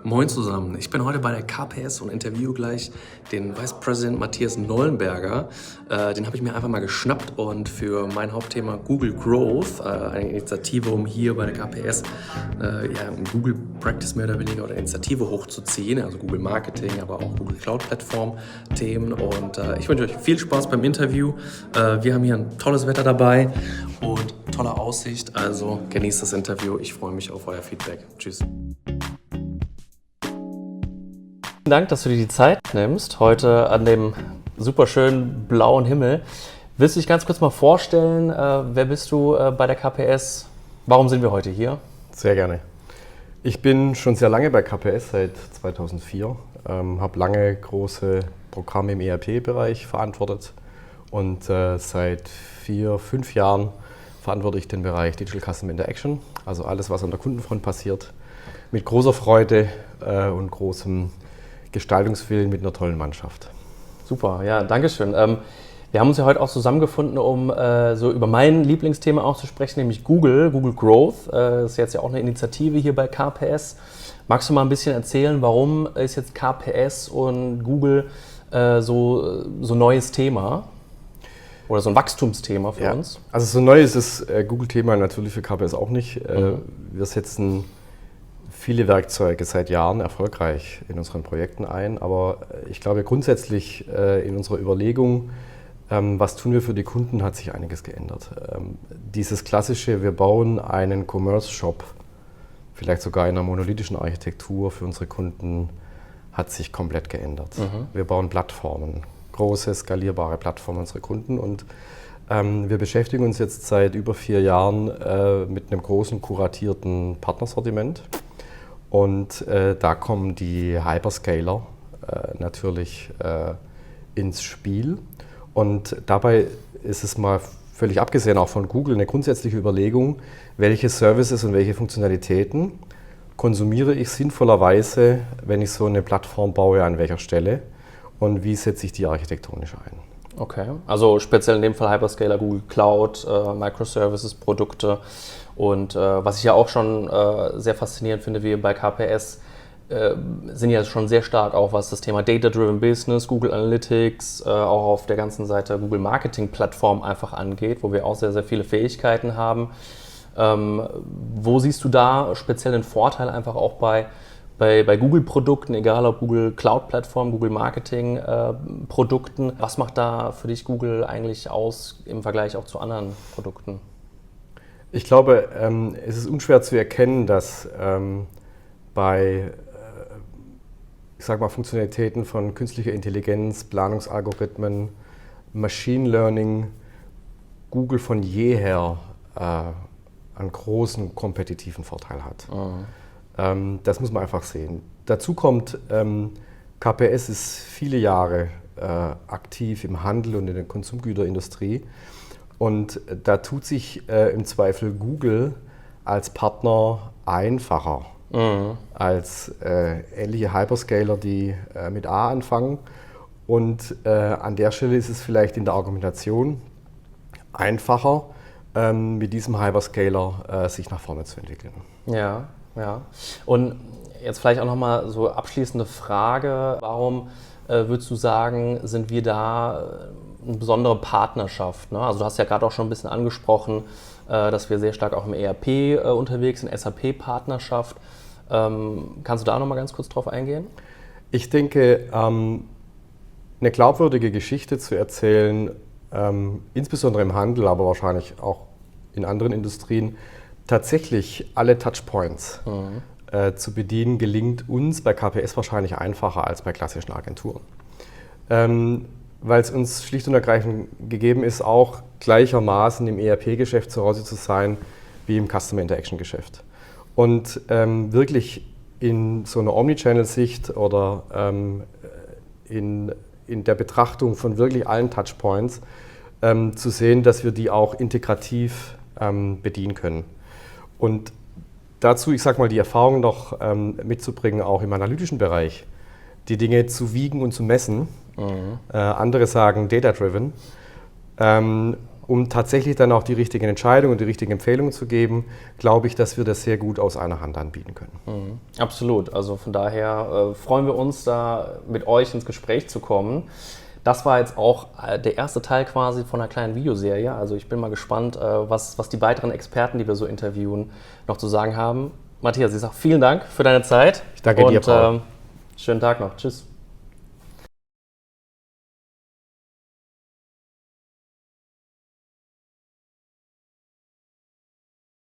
Moin zusammen, ich bin heute bei der KPS und interviewe gleich den Vice President Matthias Nollenberger. Den habe ich mir einfach mal geschnappt und für mein Hauptthema Google Growth, eine Initiative, um hier bei der KPS Google Practice mehr oder weniger oder Initiative hochzuziehen, also Google Marketing, aber auch Google Cloud Plattform Themen und ich wünsche euch viel Spaß beim Interview. Wir haben hier ein tolles Wetter dabei und tolle Aussicht, also genießt das Interview, ich freue mich auf euer Feedback. Tschüss. Vielen Dank, dass du dir die Zeit nimmst, heute an dem super schönen blauen Himmel. Willst du dich ganz kurz mal vorstellen, wer bist du bei der KPS? Warum sind wir heute hier? Sehr gerne. Ich bin schon sehr lange bei KPS, seit 2004, habe lange große Programme im ERP-Bereich verantwortet und seit 4-5 Jahren verantworte ich den Bereich Digital Customer Interaction, also alles, was an der Kundenfront passiert, mit großer Freude und großem Gestaltungswillen mit einer tollen Mannschaft. Super, ja, danke schön. Wir haben uns ja heute auch zusammengefunden, um so über mein Lieblingsthema auch zu sprechen, nämlich Google Growth. Das ist jetzt ja auch eine Initiative hier bei KPS. Magst du mal ein bisschen erzählen, warum ist jetzt KPS und Google so ein neues Thema oder so ein Wachstumsthema für uns? Also so neu ist das Google-Thema natürlich für KPS auch nicht. Wir setzen viele Werkzeuge seit Jahren erfolgreich in unseren Projekten ein, aber ich glaube grundsätzlich in unserer Überlegung, was tun wir für die Kunden, hat sich einiges geändert. Dieses klassische, wir bauen einen Commerce-Shop, vielleicht sogar in einer monolithischen Architektur für unsere Kunden, hat sich komplett geändert. Wir bauen Plattformen, große, skalierbare Plattformen unsere Kunden und wir beschäftigen uns jetzt seit über 4 Jahren mit einem großen kuratierten Partnersortiment. Und da kommen die Hyperscaler natürlich ins Spiel. Und dabei ist es mal völlig abgesehen auch von Google eine grundsätzliche Überlegung, welche Services und welche Funktionalitäten konsumiere ich sinnvollerweise, wenn ich so eine Plattform baue, an welcher Stelle und wie setze ich die architektonisch ein. Okay, also speziell in dem Fall Hyperscaler, Google Cloud, Microservices, Produkte. Und was ich ja auch schon sehr faszinierend finde, wir bei KPS sind ja schon sehr stark auch, was das Thema Data-Driven Business, Google Analytics, auch auf der ganzen Seite Google Marketing Plattform einfach angeht, wo wir auch sehr, sehr viele Fähigkeiten haben. Wo siehst du da speziell den Vorteil einfach auch bei Google-Produkten, egal ob Google Cloud-Plattform, Google Marketing-Produkten? Was macht da für dich Google eigentlich aus im Vergleich auch zu anderen Produkten? Ich glaube, es ist unschwer zu erkennen, dass bei Funktionalitäten von künstlicher Intelligenz, Planungsalgorithmen, Machine Learning Google von jeher einen großen kompetitiven Vorteil hat. Das muss man einfach sehen. Dazu kommt, KPS ist viele Jahre aktiv im Handel und in der Konsumgüterindustrie. Und da tut sich im Zweifel Google als Partner einfacher als ähnliche Hyperscaler, die mit A anfangen. Und an der Stelle ist es vielleicht in der Argumentation einfacher, mit diesem Hyperscaler sich nach vorne zu entwickeln. Ja. Und jetzt vielleicht auch nochmal so abschließende Frage. Warum würdest du sagen, sind wir da eine besondere Partnerschaft? Ne? Also du hast ja gerade auch schon ein bisschen angesprochen, dass wir sehr stark auch im ERP unterwegs sind, SAP-Partnerschaft. Kannst du da nochmal ganz kurz drauf eingehen? Ich denke, eine glaubwürdige Geschichte zu erzählen, insbesondere im Handel, aber wahrscheinlich auch in anderen Industrien, tatsächlich alle Touchpoints zu bedienen, gelingt uns bei KPS wahrscheinlich einfacher als bei klassischen Agenturen. Weil es uns schlicht und ergreifend gegeben ist, auch gleichermaßen im ERP-Geschäft zu Hause zu sein wie im Customer Interaction-Geschäft. Und wirklich in so einer Omnichannel-Sicht oder in der Betrachtung von wirklich allen Touchpoints zu sehen, dass wir die auch integrativ bedienen können. Und dazu, ich sag mal, die Erfahrung noch mitzubringen, auch im analytischen Bereich, die Dinge zu wiegen und zu messen. Andere sagen data-driven. um tatsächlich dann auch die richtigen Entscheidungen und die richtigen Empfehlungen zu geben, glaube ich, dass wir das sehr gut aus einer Hand anbieten können. Absolut. Also von daher freuen wir uns, da mit euch ins Gespräch zu kommen. Das war jetzt auch der erste Teil quasi von einer kleinen Videoserie. Also ich bin mal gespannt, was die weiteren Experten, die wir so interviewen, noch zu sagen haben. Matthias, ich sage vielen Dank für deine Zeit. Ich danke dir, Paul. Schönen Tag noch. Tschüss.